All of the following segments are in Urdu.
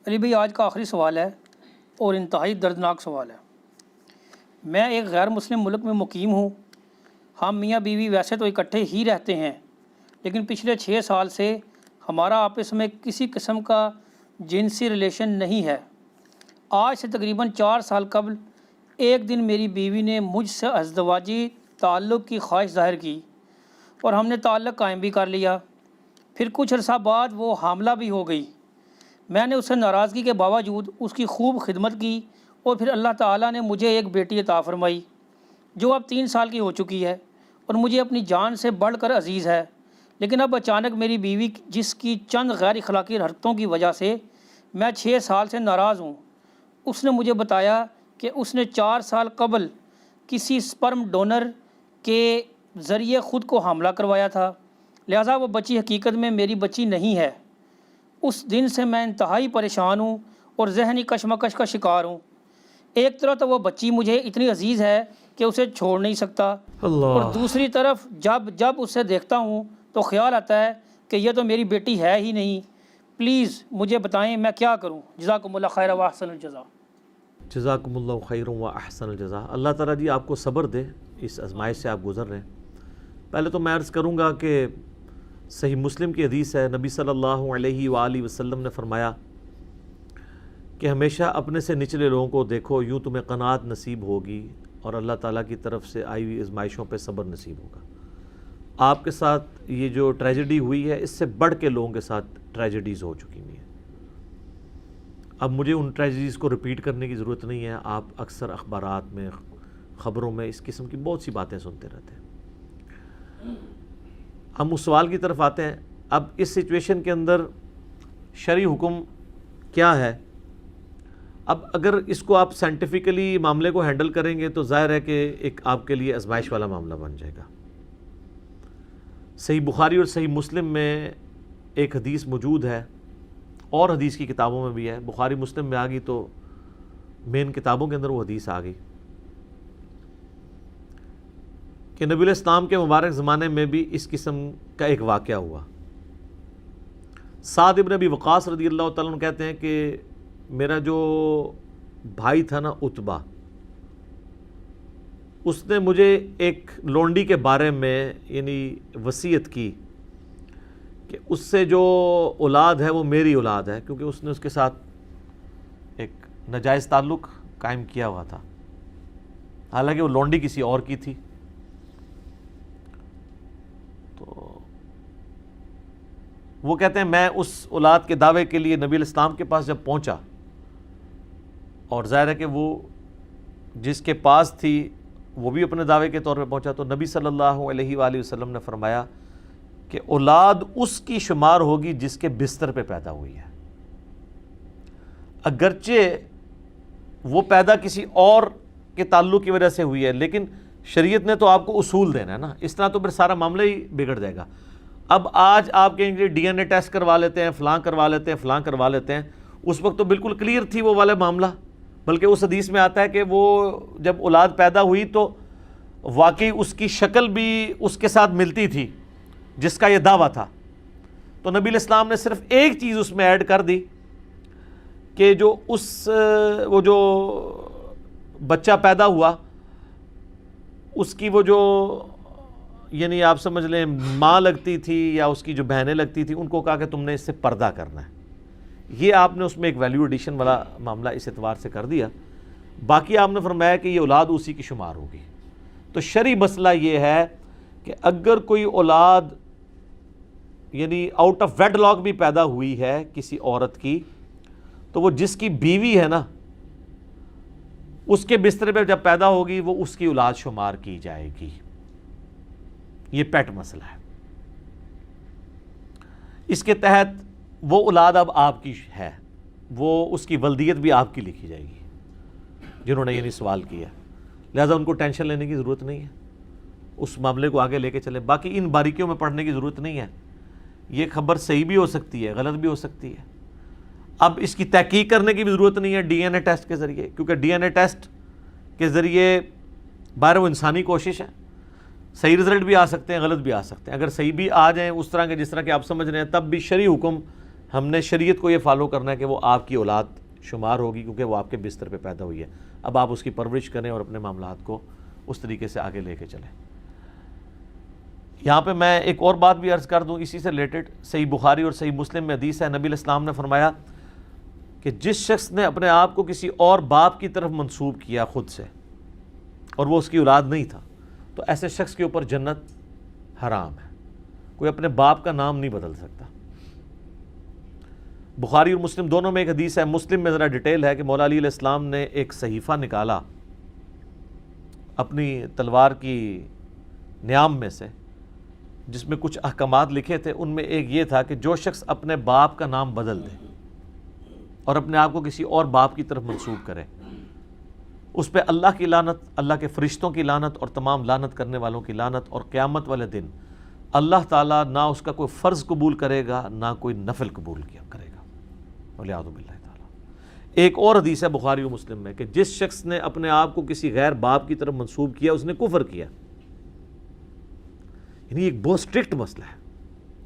علی بھائی آج کا آخری سوال ہے اور انتہائی دردناک سوال ہے۔ میں ایک غیر مسلم ملک میں مقیم ہوں۔ ہم میاں بیوی ویسے تو اکٹھے ہی رہتے ہیں، لیکن پچھلے 6 سال سے ہمارا آپس میں کسی قسم کا جنسی ریلیشن نہیں ہے۔ آج سے تقریباً 4 سال قبل ایک دن میری بیوی نے مجھ سے ازدواجی تعلق کی خواہش ظاہر کی اور ہم نے تعلق قائم بھی کر لیا۔ پھر کچھ عرصہ بعد وہ حاملہ بھی ہو گئی۔ میں نے اسے ناراضگی کے باوجود اس کی خوب خدمت کی اور پھر اللہ تعالیٰ نے مجھے ایک بیٹی عطا فرمائی جو اب 3 سال کی ہو چکی ہے اور مجھے اپنی جان سے بڑھ کر عزیز ہے۔ لیکن اب اچانک میری بیوی جس کی چند غیر اخلاقی حرکتوں کی وجہ سے میں 6 سال سے ناراض ہوں، اس نے مجھے بتایا کہ اس نے 4 سال قبل کسی سپرم ڈونر کے ذریعے خود کو حاملہ کروایا تھا، لہٰذا وہ بچی حقیقت میں میری بچی نہیں ہے۔ اس دن سے میں انتہائی پریشان ہوں اور ذہنی کشمکش کا شکار ہوں۔ ایک طرف تو وہ بچی مجھے اتنی عزیز ہے کہ اسے چھوڑ نہیں سکتا، اور دوسری طرف جب اسے دیکھتا ہوں تو خیال آتا ہے کہ یہ تو میری بیٹی ہے ہی نہیں۔ پلیز مجھے بتائیں میں کیا کروں؟ جزاکم اللہ خیر و احسن الجزاء۔ جزاکم اللہ خیر و احسن الجزاء۔ اللہ تعالیٰ جی آپ کو صبر دے، اس آزمائش سے آپ گزر رہے ہیں۔ پہلے تو میں عرض کروں گا کہ صحیح مسلم کی حدیث ہے، نبی صلی اللہ علیہ وآلہ وسلم نے فرمایا کہ ہمیشہ اپنے سے نچلے لوگوں کو دیکھو، یوں تمہیں قناعت نصیب ہوگی اور اللہ تعالیٰ کی طرف سے آئی ہوئی آزمائشوں پہ صبر نصیب ہوگا۔ آپ کے ساتھ یہ جو ٹریجڈی ہوئی ہے، اس سے بڑھ کے لوگوں کے ساتھ ٹریجڈیز ہو چکی ہیں۔ اب مجھے ان ٹریجڈیز کو ریپیٹ کرنے کی ضرورت نہیں ہے، آپ اکثر اخبارات میں، خبروں میں اس قسم کی بہت سی باتیں سنتے رہتے ہیں۔ ہم اس سوال کی طرف آتے ہیں۔ اب اس سچویشن کے اندر شرعی حکم کیا ہے؟ اب اگر اس کو آپ سائنٹیفکلی معاملے کو ہینڈل کریں گے تو ظاہر ہے کہ ایک آپ کے لیے آزمائش والا معاملہ بن جائے گا۔ صحیح بخاری اور صحیح مسلم میں ایک حدیث موجود ہے، اور حدیث کی کتابوں میں بھی ہے، بخاری مسلم میں آ گئی تو مین کتابوں کے اندر وہ حدیث آ گئی کہ نبی علیہ السلام کے مبارک زمانے میں بھی اس قسم کا ایک واقعہ ہوا۔ سعد ابن ابی وقاص رضی اللہ تعالیٰ عنہ کہتے ہیں کہ میرا جو بھائی تھا نا عتبہ، اس نے مجھے ایک لونڈی کے بارے میں یعنی وصیت کی کہ اس سے جو اولاد ہے وہ میری اولاد ہے، کیونکہ اس نے اس کے ساتھ ایک ناجائز تعلق قائم کیا ہوا تھا، حالانکہ وہ لونڈی کسی اور کی تھی۔ تو وہ کہتے ہیں میں اس اولاد کے دعوے کے لیے نبی علیہ السلام کے پاس جب پہنچا، اور ظاہر ہے کہ وہ جس کے پاس تھی وہ بھی اپنے دعوے کے طور پہ پہنچا، تو نبی صلی اللہ علیہ وآلہ وسلم نے فرمایا کہ اولاد اس کی شمار ہوگی جس کے بستر پہ پیدا ہوئی ہے، اگرچہ وہ پیدا کسی اور کے تعلق کی وجہ سے ہوئی ہے، لیکن شریعت نے تو آپ کو اصول دینا ہے نا، اس طرح تو پھر سارا معاملہ ہی بگڑ جائے گا۔ اب آج آپ کہیں گے ڈی این اے ٹیسٹ کروا لیتے ہیں، فلاں کروا لیتے ہیں، فلاں کروا لیتے ہیں، اس وقت تو بالکل کلیئر تھی وہ والا معاملہ، بلکہ اس حدیث میں آتا ہے کہ وہ جب اولاد پیدا ہوئی تو واقعی اس کی شکل بھی اس کے ساتھ ملتی تھی جس کا یہ دعویٰ تھا۔ تو نبی علیہ السلام نے صرف ایک چیز اس میں ایڈ کر دی کہ جو وہ جو بچہ پیدا ہوا اس کی وہ جو یعنی آپ سمجھ لیں ماں لگتی تھی یا اس کی جو بہنیں لگتی تھی، ان کو کہا کہ تم نے اس سے پردہ کرنا ہے۔ یہ آپ نے اس میں ایک ویلیو ایڈیشن والا معاملہ اس اعتبار سے کر دیا۔ باقی آپ نے فرمایا کہ یہ اولاد اسی کی شمار ہوگی۔ تو شرعی مسئلہ یہ ہے کہ اگر کوئی اولاد یعنی آؤٹ آف ویڈ لاک بھی پیدا ہوئی ہے کسی عورت کی، تو وہ جس کی بیوی ہے نا، اس کے بستر پہ جب پیدا ہوگی وہ اس کی اولاد شمار کی جائے گی۔ یہ پیٹ مسئلہ ہے۔ اس کے تحت وہ اولاد اب آپ کی ہے، وہ اس کی ولدیت بھی آپ کی لکھی جائے گی جنہوں نے یعنی سوال کیا، لہذا ان کو ٹینشن لینے کی ضرورت نہیں ہے، اس معاملے کو آگے لے کے چلیں۔ باقی ان باریکیوں میں پڑھنے کی ضرورت نہیں ہے، یہ خبر صحیح بھی ہو سکتی ہے، غلط بھی ہو سکتی ہے۔ اب اس کی تحقیق کرنے کی بھی ضرورت نہیں ہے ڈی این اے ٹیسٹ کے ذریعے، کیونکہ ڈی این اے ٹیسٹ کے ذریعے باہر وہ انسانی کوشش ہے، صحیح رزلٹ بھی آ سکتے ہیں، غلط بھی آ سکتے ہیں۔ اگر صحیح بھی آ جائیں اس طرح کے جس طرح کہ آپ سمجھ رہے ہیں، تب بھی شرعی حکم ہم نے شریعت کو یہ فالو کرنا ہے کہ وہ آپ کی اولاد شمار ہوگی کیونکہ وہ آپ کے بستر پہ پیدا ہوئی ہے. اب آپ اس کی پرورش کریں اور اپنے معاملات کو اس طریقے سے آگے لے کے چلیں. یہاں پہ میں ایک اور بات بھی عرض کر دوں اسی سے ریلیٹڈ. صحیح بخاری اور صحیح مسلم میں حدیث ہے, نبی علیہ السلام نے فرمایا کہ جس شخص نے اپنے آپ کو کسی اور باپ کی طرف منسوب کیا خود سے اور وہ اس کی اولاد نہیں تھا, تو ایسے شخص کے اوپر جنت حرام ہے. کوئی اپنے باپ کا نام نہیں بدل سکتا. بخاری اور مسلم دونوں میں ایک حدیث ہے, مسلم میں ذرا ڈیٹیل ہے کہ مولا علی علیہ السلام نے ایک صحیفہ نکالا اپنی تلوار کی نیام میں سے جس میں کچھ احکامات لکھے تھے. ان میں ایک یہ تھا کہ جو شخص اپنے باپ کا نام بدل دے اور اپنے آپ کو کسی اور باپ کی طرف منسوب کرے, اس پہ اللہ کی لعنت, اللہ کے فرشتوں کی لعنت اور تمام لعنت کرنے والوں کی لعنت, اور قیامت والے دن اللہ تعالیٰ نہ اس کا کوئی فرض قبول کرے گا نہ کوئی نفل قبول کرے گا, والعیاذ باللہ تعالیٰ. ایک اور حدیث ہے بخاری و مسلم میں کہ جس شخص نے اپنے آپ کو کسی غیر باپ کی طرف منسوب کیا اس نے کفر کیا. یعنی ایک بہت اسٹرکٹ مسئلہ ہے.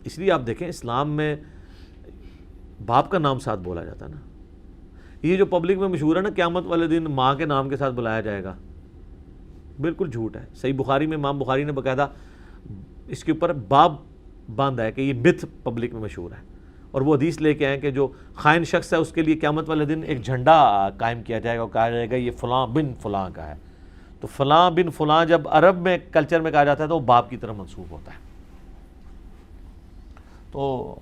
اس لیے آپ دیکھیں اسلام میں باپ کا نام ساتھ بولا جاتا ہے نا. یہ جو پبلک میں مشہور ہے نا قیامت والے دن ماں کے نام کے ساتھ بلایا جائے گا, بالکل جھوٹ ہے. صحیح بخاری میں امام بخاری نے باقاعدہ اس کے اوپر باب باندھا ہے کہ یہ متھ پبلک میں مشہور ہے, اور وہ حدیث لے کے آئے کہ جو خائن شخص ہے اس کے لیے قیامت والے دن ایک جھنڈا قائم کیا جائے گا اور کہا جائے گا یہ فلاں بن فلاں کا ہے. تو فلاں بن فلاں جب عرب میں کلچر میں کہا جاتا ہے تو وہ باپ کی طرف منسوب ہوتا ہے, تو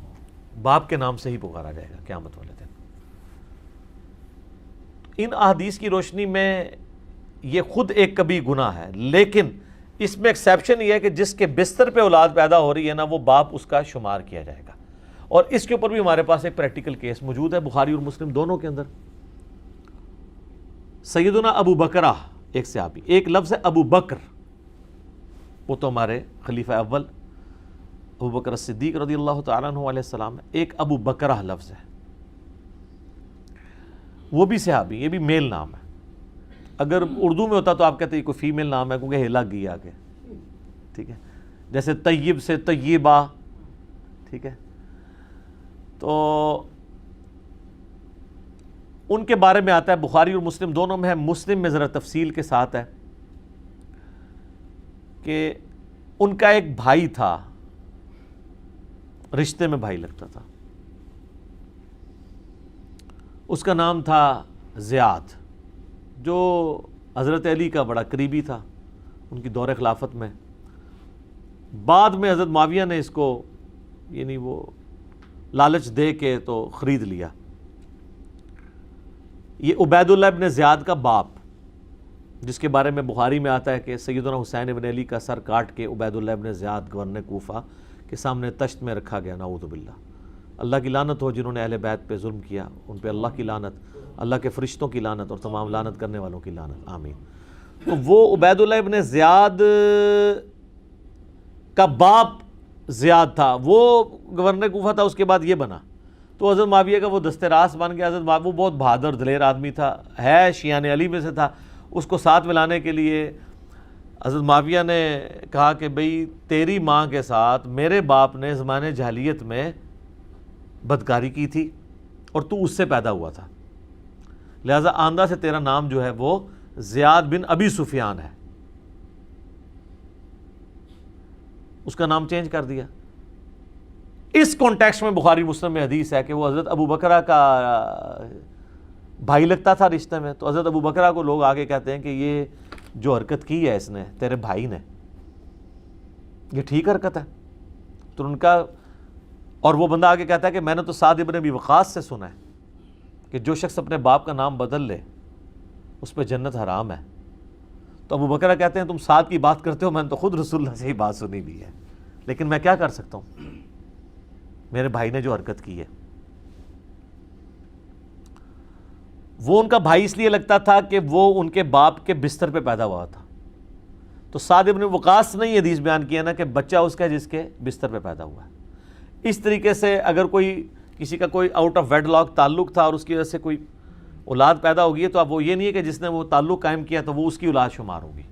باپ کے نام سے ہی پکارا جائے گا قیامت والے دن. ان احادیث کی روشنی میں یہ خود ایک کبھی گناہ ہے, لیکن اس میں ایکسیپشن یہ ہے کہ جس کے بستر پہ اولاد پیدا ہو رہی ہے نا وہ باپ اس کا شمار کیا جائے گا. اور اس کے اوپر بھی ہمارے پاس ایک پریکٹیکل کیس موجود ہے بخاری اور مسلم دونوں کے اندر. سیدنا ابو بکرہ ایک صحابی, ایک لفظ ہے ابو بکر, وہ تو ہمارے خلیفہ اول ابو بکر صدیق رضی اللہ تعالیٰ عنہ علیہ السلام ہے. ایک ابو بکرہ لفظ ہے, وہ بھی صحابی, یہ بھی میل نام ہے. اگر اردو میں ہوتا تو آپ کہتے ہیں کوئی فیمیل نام ہے کیونکہ ہیلا گئی آگے, ٹھیک ہے, جیسے طیب سے طیبہ, ٹھیک ہے. تو ان کے بارے میں آتا ہے بخاری اور مسلم دونوں میں ہے. مسلم میں ذرا تفصیل کے ساتھ ہے کہ ان کا ایک بھائی تھا, رشتے میں بھائی لگتا تھا, اس کا نام تھا زیاد, جو حضرت علی کا بڑا قریبی تھا ان کی دور خلافت میں. بعد میں حضرت معاویہ نے اس کو یعنی وہ لالچ دے کے تو خرید لیا. یہ عبید اللہ ابن زیاد کا باپ, جس کے بارے میں بخاری میں آتا ہے کہ سیدنا حسین ابن علی کا سر کاٹ کے عبید اللہ ابن زیاد گورنر کوفہ کے سامنے تشت میں رکھا گیا, نعوذ باللہ. اللہ کی لعنت ہو جنہوں نے اہل بیت پہ ظلم کیا, ان پہ اللہ کی لعنت, اللہ کے فرشتوں کی لعنت اور تمام لعنت کرنے والوں کی لعنت, آمین. تو وہ عبید اللہ ابن زیاد کا باپ زیاد تھا, وہ گورنر کوفہ تھا, اس کے بعد یہ بنا. تو حضرت معاویہ کا وہ دست راست بن گیا. حضرت معاویہ وہ بہت بہادر دلیر آدمی تھا, ہے شیعان علی میں سے تھا. اس کو ساتھ ملانے کے لیے حضرت معاویہ نے کہا کہ بھئی تیری ماں کے ساتھ میرے باپ نے زمانے جاہلیت میں بدکاری کی تھی اور تو اس سے پیدا ہوا تھا, لہذا آندہ سے تیرا نام جو ہے وہ زیاد بن ابی سفیان ہے. اس کا نام چینج کر دیا. اس کانٹیکسٹ میں بخاری مسلم میں حدیث ہے کہ وہ حضرت ابو بکرہ کا بھائی لگتا تھا رشتے میں. تو حضرت ابو بکرہ کو لوگ آگے کہتے ہیں کہ یہ جو حرکت کی ہے اس نے تیرے بھائی نے, یہ ٹھیک حرکت ہے. تو ان کا, اور وہ بندہ آگے کہتا ہے کہ میں نے تو سعد ابن ابی وقاص سے سنا ہے کہ جو شخص اپنے باپ کا نام بدل لے اس پہ جنت حرام ہے. تو ابو بکرہ کہتے ہیں تم سعد کی بات کرتے ہو, میں نے تو خود رسول اللہ سے ہی بات سنی بھی ہے, لیکن میں کیا کر سکتا ہوں, میرے بھائی نے جو حرکت کی ہے. وہ ان کا بھائی اس لیے لگتا تھا کہ وہ ان کے باپ کے بستر پہ پیدا ہوا تھا. تو سعد ابن وقاص نے یہ حدیث بیان کیا نا کہ بچہ اس کا جس کے بستر پہ پیدا ہوا ہے. اس طریقے سے اگر کوئی کسی کا کوئی آؤٹ آف ویڈ لاک تعلق تھا اور اس کی وجہ سے کوئی اولاد پیدا ہوگی ہے, تو اب وہ یہ نہیں ہے کہ جس نے وہ تعلق قائم کیا تو وہ اس کی اولاد شمار ہوگی.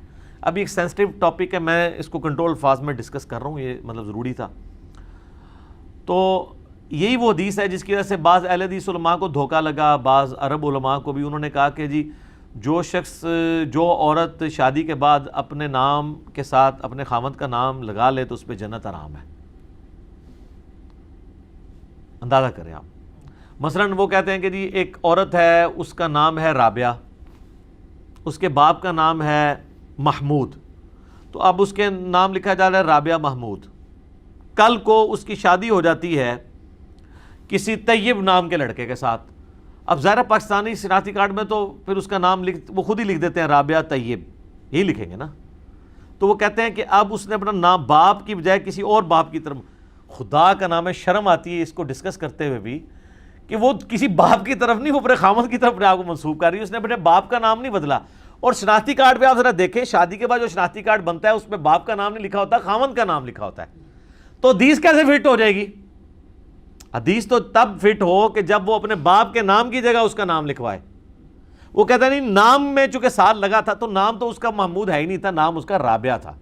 ابھی ایک سینسٹیو ٹاپک ہے, میں اس کو کنٹرول الفاظ میں ڈسکس کر رہا ہوں, یہ مطلب ضروری تھا. تو یہی وہ حدیث ہے جس کی وجہ سے بعض اہل حدیث علماء کو دھوکہ لگا، بعض عرب علماء کو بھی. انہوں نے کہا کہ جی جو عورت شادی کے بعد اپنے نام کے ساتھ اپنے خاوند کا نام لگا لے تو اس پہ جنت حرام ہے. اندازہ کریں آپ. مثلا وہ کہتے ہیں کہ جی ایک عورت ہے، اس کا نام ہے رابعہ، اس کے باپ کا نام ہے محمود، تو اب اس کے نام لکھا جا رہا ہے رابعہ محمود. کل کو اس کی شادی ہو جاتی ہے کسی طیب نام کے لڑکے کے ساتھ. اب ظاہر پاکستانی شناختی کارڈ میں تو پھر اس کا نام وہ خود ہی لکھ دیتے ہیں رابعہ طیب، یہی لکھیں گے نا. تو وہ کہتے ہیں کہ اب اس نے اپنا نام باپ کی بجائے کسی اور باپ کی طرف، خدا کا نام ہے، شرم آتی ہے اس کو ڈسکس کرتے ہوئے بھی کہ وہ کسی باپ کی طرف نہیں، وہ اپنے خاوند کی طرف اپنے آپ کو منسوب کر رہی ہے. اس نے اپنے باپ کا نام نہیں بدلا. اور شناختی کارڈ پہ آپ ذرا دیکھیں، شادی کے بعد جو شناختی کارڈ بنتا ہے اس پہ باپ کا نام نہیں لکھا ہوتا، خاوند کا نام لکھا ہوتا ہے. تو حدیث کیسے فٹ ہو جائے گی؟ حدیث تو تب فٹ ہو کہ جب وہ اپنے باپ کے نام کی جگہ اس کا نام لکھوائے. وہ کہتا نہیں نام میں چونکہ ساتھ لگا تھا تو نام تو اس کا محمود ہے ہی نہیں تھا، نام اس کا رابعہ تھا.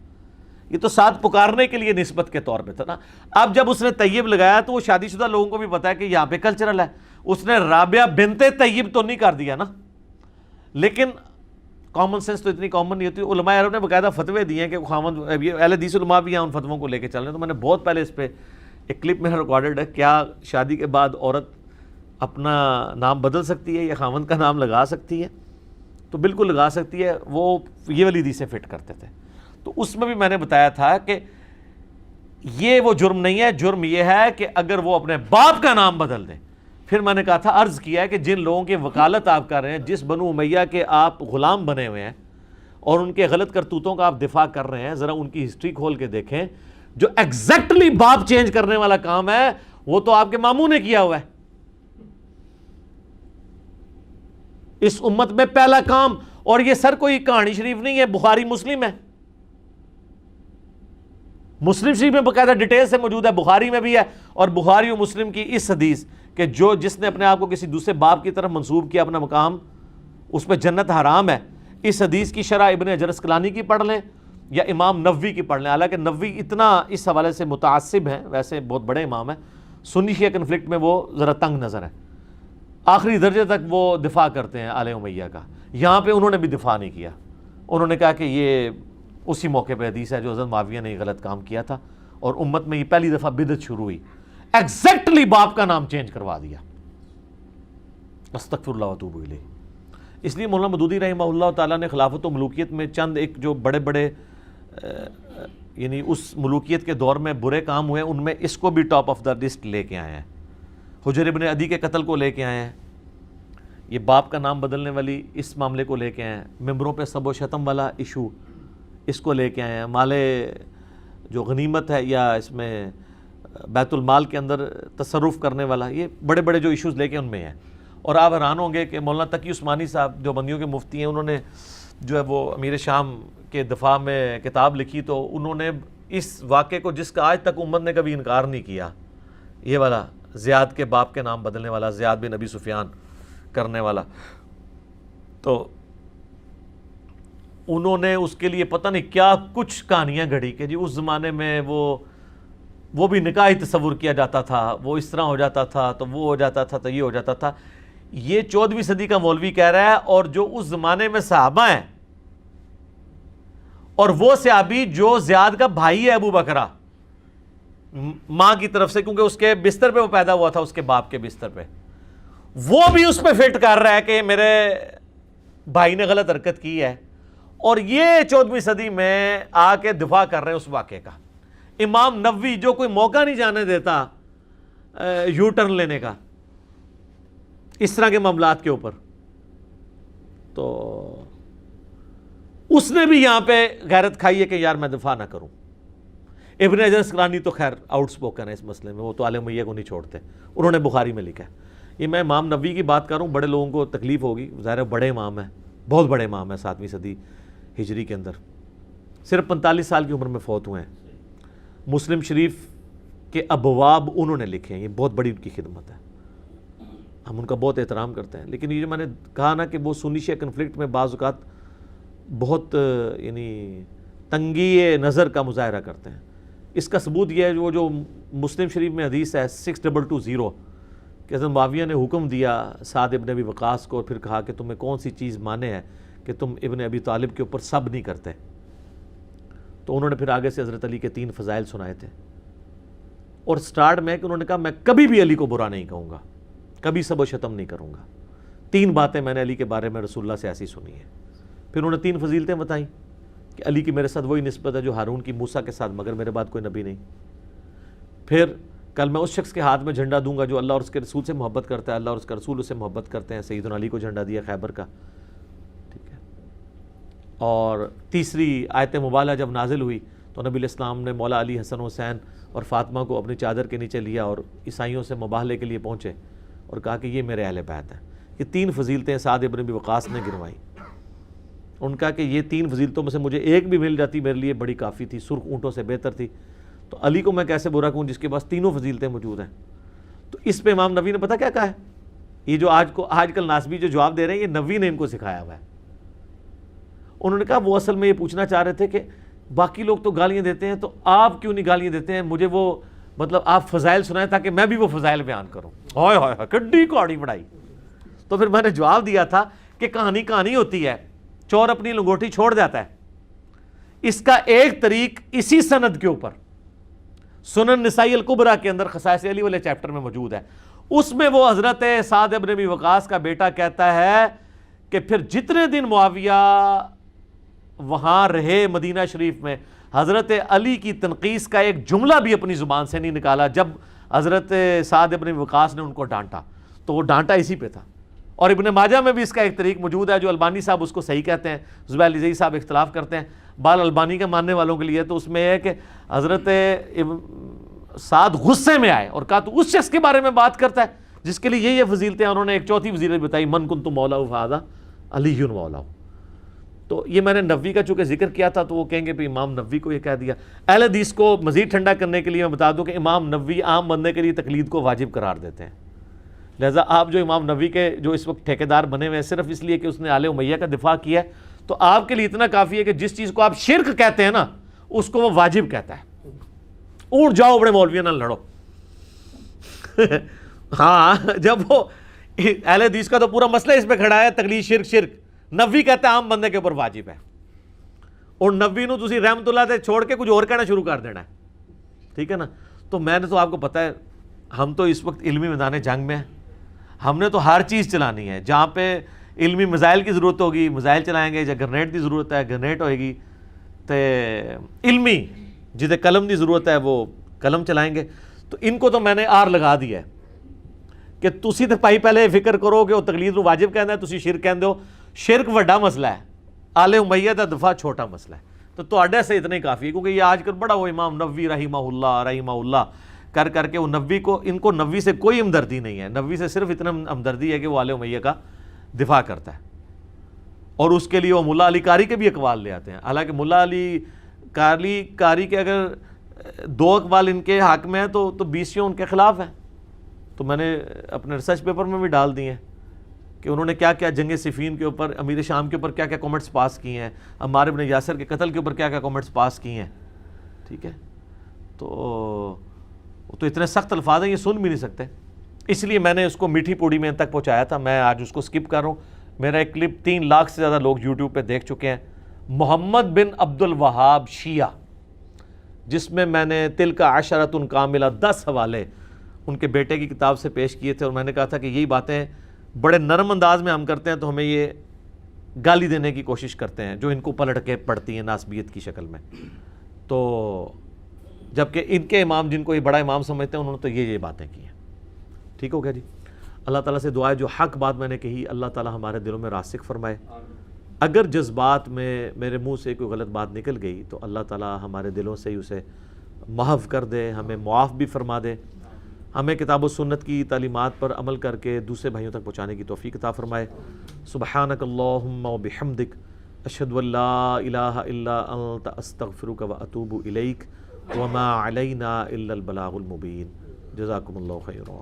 یہ تو ساتھ پکارنے کے لیے نسبت کے طور پہ تھا نا. اب جب اس نے طیب لگایا تو وہ شادی شدہ لوگوں کو بھی پتا ہے کہ یہاں پہ کلچرل ہے. اس نے رابعہ بنت طیب تو نہیں کر دیا نا. لیکن کامن سینس تو اتنی کامن نہیں ہوتی. علماء عرب نے باقاعدہ فتوے دیے ہیں کہ خاوند، اہل حدیث علماء بھی ہیں ان فتووں کو لے کے چل رہے ہیں. تو میں نے بہت پہلے اس پہ ایک کلپ میں ریکارڈڈ ہے، کیا شادی کے بعد عورت اپنا نام بدل سکتی ہے یا خاوند کا نام لگا سکتی ہے؟ تو بالکل لگا سکتی ہے. وہ یہ والی حدیثیں فٹ کرتے تھے. تو اس میں بھی میں نے بتایا تھا کہ یہ وہ جرم نہیں ہے، جرم یہ ہے کہ اگر وہ اپنے باپ کا نام بدل دیں. پھر میں نے کہا تھا، عرض کیا ہے کہ جن لوگوں کی وکالت آپ کر رہے ہیں، جس بنو امیہ کے آپ غلام بنے ہوئے ہیں اور ان کے غلط کرتوتوں کا آپ دفاع کر رہے ہیں، ذرا ان کی ہسٹری کھول کے دیکھیں. جو ایگزیکٹلی باپ چینج کرنے والا کام ہے وہ تو آپ کے ماموں نے کیا ہوا ہے. اس امت میں پہلا کام، اور یہ سر کوئی کہانی شریف نہیں ہے، بخاری مسلم ہے. مسلم شریف میں باقاعدہ ڈیٹیل سے موجود ہے، بخاری میں بھی ہے. اور بخاری و مسلم کی اس حدیث کہ جس نے اپنے آپ کو کسی دوسرے باپ کی طرف منسوب کیا اپنا مقام، اس پہ جنت حرام ہے. اس حدیث کی شرح ابن حجر اسقلانی کی پڑھ لیں یا امام نووی کی پڑھ لیں. حالانکہ نووی اتنا اس حوالے سے متعصب ہیں، ویسے بہت بڑے امام ہیں، سنی شیعہ کنفلکٹ میں وہ ذرا تنگ نظر ہے. آخری درجے تک وہ دفاع کرتے ہیں آل امیہ کا. یہاں پہ انہوں نے بھی دفاع نہیں کیا. انہوں نے کہا کہ یہ اسی موقع پہ حدیث ہے جو حضرت معاویہ نے غلط کام کیا تھا اور امت میں یہ پہلی دفعہ بدعت شروع ہوئی. ایگزیکٹلی باپ کا نام چینج کروا دیا. استغفر اللہ واتوب الیہ. اس لیے مولانا مودودی رحمہ اللہ تعالیٰ نے خلافت و ملوکیت میں چند ایک جو بڑے بڑے یعنی اس ملوکیت کے دور میں برے کام ہوئے، ان میں اس کو بھی ٹاپ آف دا لسٹ لے کے آئے ہیں. حجر ابن عدی کے قتل کو لے کے آئے ہیں، یہ باپ کا نام بدلنے والی اس معاملے کو لے کے آئے ہیں. ممبروں پہ سب و شتم والا ایشو اس کو لے کے آئے ہیں. مال جو غنیمت ہے یا اس میں بیت المال کے اندر تصرف کرنے والا، یہ بڑے بڑے جو ایشوز لے کے ان میں ہیں. اور آپ حیران ہوں گے کہ مولانا تقی عثمانی صاحب جو بندیوں کے مفتی ہیں، انہوں نے جو ہے وہ امیر شام کے دفاع میں کتاب لکھی تو انہوں نے اس واقعے کو، جس کا آج تک امت نے کبھی انکار نہیں کیا، یہ والا زیاد کے باپ کے نام بدلنے والا، زیاد بن ابی سفیان کرنے والا، تو انہوں نے اس کے لیے پتہ نہیں کیا کچھ کہانیاں گھڑی کہ جی اس زمانے میں وہ بھی نکاح ہی تصور کیا جاتا تھا، وہ اس طرح ہو جاتا تھا تو وہ ہو جاتا تھا تو یہ ہو جاتا تھا. یہ 14ویں صدی کا مولوی کہہ رہا ہے، اور جو اس زمانے میں صحابہ ہیں، اور وہ صحابی جو زیاد کا بھائی ہے ابو بکرہ ماں کی طرف سے، کیونکہ اس کے بستر پہ وہ پیدا ہوا تھا، اس کے باپ کے بستر پہ، وہ بھی اس پہ فٹ کر رہا ہے کہ میرے بھائی نے غلط حرکت کی ہے. اور یہ 14ویں صدی میں آ کے دفاع کر رہے ہیں اس واقعے کا. امام نووی جو کوئی موقع نہیں جانے دیتا یو ٹرن لینے کا اس طرح کے معاملات کے اوپر، تو اس نے بھی یہاں پہ غیرت کھائی ہے کہ یار میں دفاع نہ کروں. ابن حجر اسقلانی تو خیر آؤٹ سپوکن ہے اس مسئلے میں، وہ تو آل امیہ کو نہیں چھوڑتے، انہوں نے بخاری میں لکھا ہے. یہ میں امام نووی کی بات کروں، بڑے لوگوں کو تکلیف ہوگی، ظاہر ہے بڑے امام ہیں، بہت بڑے امام ہیں 7ویں صدی ہجری کے اندر، صرف 45 سال کی عمر میں فوت ہوئے ہیں. مسلم شریف کے ابواب انہوں نے لکھے ہیں، یہ بہت بڑی ان کی خدمت ہے، ہم ان کا بہت احترام کرتے ہیں. لیکن یہ جو میں نے کہا نا کہ وہ سنی شیعہ کنفلکٹ میں بعض اوقات بہت یعنی تنگی نظر کا مظاہرہ کرتے ہیں. اس کا ثبوت یہ ہے جو مسلم شریف میں حدیث ہے 6220 کہ حضرت معاویہ نے حکم دیا سعد ابن ابی وقاص کو، پھر کہا کہ تمہیں کون سی چیز مانے ہے کہ تم ابن ابی طالب کے اوپر سب نہیں کرتے. تو انہوں نے پھر آگے سے حضرت علی کے 3 فضائل سنائے تھے، اور سٹارٹ میں کہ انہوں نے کہا میں کبھی بھی علی کو برا نہیں کہوں گا، کبھی سب و شتم نہیں کروں گا. 3 باتیں میں نے علی کے بارے میں رسول اللہ سے ایسی سنی ہیں. پھر انہوں نے 3 فضیلتیں بتائیں کہ علی کی میرے ساتھ وہی نسبت ہے جو ہارون کی موسیٰ کے ساتھ، مگر میرے بعد کوئی نبی نہیں. پھر کل میں اس شخص کے ہاتھ میں جھنڈا دوں گا جو اللہ اور اس کے رسول سے محبت کرتا ہے، اللہ اور اس کا رسول اس سے محبت کرتے ہیں. سیدنا علی کو جھنڈا دیا خیبر کا. ٹھیک ہے. اور تیسری آیت مبالغہ جب نازل ہوئی تو نبی علیہ السلام نے مولا علی، حسن حسین اور فاطمہ کو اپنی چادر کے نیچے لیا اور عیسائیوں سے مباہلے کے لیے پہنچے اور کہا کہ یہ میرے اہل بیت ہیں. یہ 3 فضیلتیں سعد ابن ابی وقاص نے گنوائیں. ان کا کہ یہ 3 فضیلتوں میں سے مجھے ایک بھی مل جاتی میرے لیے بڑی کافی تھی، سرخ اونٹوں سے بہتر تھی. تو علی کو میں کیسے برا کہوں جس کے پاس 3 فضیلتیں موجود ہیں. تو اس پہ امام نووی نے پتہ کیا کہا ہے؟ یہ جو آج کل ناسبی جو جواب دے رہے ہیں یہ نووی نے ان کو سکھایا ہوا ہے. انہوں نے کہا وہ اصل میں یہ پوچھنا چاہ رہے تھے کہ باقی لوگ تو گالیاں دیتے ہیں تو آپ کیوں نہیں گالیاں دیتے ہیں؟ مجھے وہ مطلب آپ فضائل سنائیں تاکہ میں بھی وہ فضائل بیان کروں. ہائے ہائے کڈی کوڑی بڑائی. تو پھر میں نے جواب دیا تھا کہ کہانی ہوتی ہے، چور اپنی لنگوٹی چھوڑ جاتا ہے. اس کا ایک طریق اسی سند کے اوپر سنن نسائی الکبریٰ کے اندر خصائص علی والے چیپٹر میں موجود ہے. اس میں وہ حضرت سعد ابن ابی وقاص کا بیٹا کہتا ہے کہ پھر جتنے دن معاویہ وہاں رہے مدینہ شریف میں، حضرت علی کی تنقیص کا ایک جملہ بھی اپنی زبان سے نہیں نکالا. جب حضرت سعد ابن ابی وقاص نے ان کو ڈانٹا تو وہ ڈانٹا اسی پہ تھا. اور ابن ماجہ میں بھی اس کا ایک طریق موجود ہے جو البانی صاحب اس کو صحیح کہتے ہیں، زبیر علی زئی صاحب اختلاف کرتے ہیں. بال البانی کے ماننے والوں کے لیے تو اس میں ہے کہ حضرت سعد غصے میں آئے اور کہا تو اس شخص کے بارے میں بات کرتا ہے جس کے لیے یہ فضیلتیں. انہوں نے ایک 4تھی فضیلت بتائی، من کنت مولا فہذا علی مولا. تو یہ میں نے نووی کا چونکہ ذکر کیا تھا تو وہ کہیں گے بھی امام نووی کو یہ کہہ دیا. اہل حدیث کو مزید ٹھنڈا کرنے کے لیے میں بتا دوں کہ امام نووی عام بندے کے لیے تقلید کو واجب قرار دیتے ہیں. لہذا آپ جو امام نووی کے جو اس وقت ٹھیکیدار بنے ہوئے ہیں صرف اس لیے کہ اس نے آل امیہ کا دفاع کیا ہے، تو آپ کے لیے اتنا کافی ہے کہ جس چیز کو آپ شرک کہتے ہیں نا اس کو وہ واجب کہتا ہے. اونٹ جاؤ بڑے مولویوں نہ لڑو. ہاں جب وہ اہل حدیث کا تو پورا مسئلہ اس پہ کھڑا ہے تقلید شرک. نووی کہتا ہے عام بندے کے اوپر واجب ہے، اور نووی نو تسی رحمت اللہ سے چھوڑ کے کچھ اور کہنا شروع کر دینا ہے. ٹھیک ہے نا. تو میں نے تو آپ کو پتہ ہے ہم تو اس وقت علمی میدان جنگ میں ہیں. ہم نے تو ہر چیز چلانی ہے. جہاں پہ علمی میزائل کی ضرورت ہوگی میزائل چلائیں گے، جہاں گرنیٹ کی ضرورت ہے گرنیٹ ہوئے گی، تو علمی جدے قلم کی ضرورت ہے وہ قلم چلائیں گے. تو ان کو تو میں نے آر لگا دیا ہے کہ تسی تو پائی پہلے فکر کرو کہ وہ تقلید واجب کہنا ہے، تسی شرک کہندے ہو. شرک وڈا مسئلہ ہے، آل امیہ دا دفاع چھوٹا مسئلہ ہے. تو تواڈے سے اتنا ہی کافی ہے، کیونکہ یہ آج کل بڑا وہ امام نووی رحمہ اللہ کر کے وہ نووی کو، ان کو نووی سے کوئی ہمدردی نہیں ہے. نووی سے صرف اتنا ہمدردی ہے کہ وہ آل امیہ کا دفاع کرتا ہے، اور اس کے لیے وہ ملا علی قاری کے بھی اقوال لے آتے ہیں. حالانکہ ملا علی قاری کے اگر 2 اقوال ان کے حق میں ہیں تو 20 ان کے خلاف ہیں. تو میں نے اپنے ریسرچ پیپر میں بھی ڈال دی ہیں کہ انہوں نے کیا کیا جنگ صفین کے اوپر، امیر شام کے اوپر کیا کیا کومنٹس پاس کیے ہیں، عمار بن یاسر کے قتل کے اوپر کیا کیا کومنٹس پاس کیے ہیں. ٹھیک ہے. تو اتنے سخت الفاظ ہیں یہ سن بھی نہیں سکتے. اس لیے میں نے اس کو میٹھی پوڑی میں تک پہنچایا تھا. میں آج اس کو سکپ کر رہا ہوں. میرا ایک کلپ 3 لاکھ سے زیادہ لوگ یوٹیوب پہ دیکھ چکے ہیں، محمد بن عبد الوہاب شیعہ، جس میں نے تلک عشرۃ کاملہ 10 حوالے ان کے بیٹے کی کتاب سے پیش کیے تھے. اور میں نے کہا تھا کہ یہی باتیں بڑے نرم انداز میں ہم کرتے ہیں تو ہمیں یہ گالی دینے کی کوشش کرتے ہیں جو ان کو پلٹ کے پڑھتی ہیں ناسبیت کی شکل میں. تو جبکہ ان کے امام جن کو یہ بڑا امام سمجھتے ہیں انہوں نے تو یہ باتیں کی ہیں. ٹھیک ہو گیا جی. اللہ تعالیٰ سے دعا ہے جو حق بات میں نے کہی اللہ تعالیٰ ہمارے دلوں میں راسخ فرمائے. اگر جذبات میں میرے منہ سے کوئی غلط بات نکل گئی تو اللہ تعالیٰ ہمارے دلوں سے ہی اسے محو کر دے، ہمیں معاف بھی فرما دے، ہمیں کتاب و سنت کی تعلیمات پر عمل کر کے دوسرے بھائیوں تک پہنچانے کی توفیق عطا فرمائے. سبحانک اللہم و بحمدک اشہد ان لا الہ الا انت استغفرک و اتوب الیک وما علینا الا البلاغ المبین. جزاکم اللہ خیرا.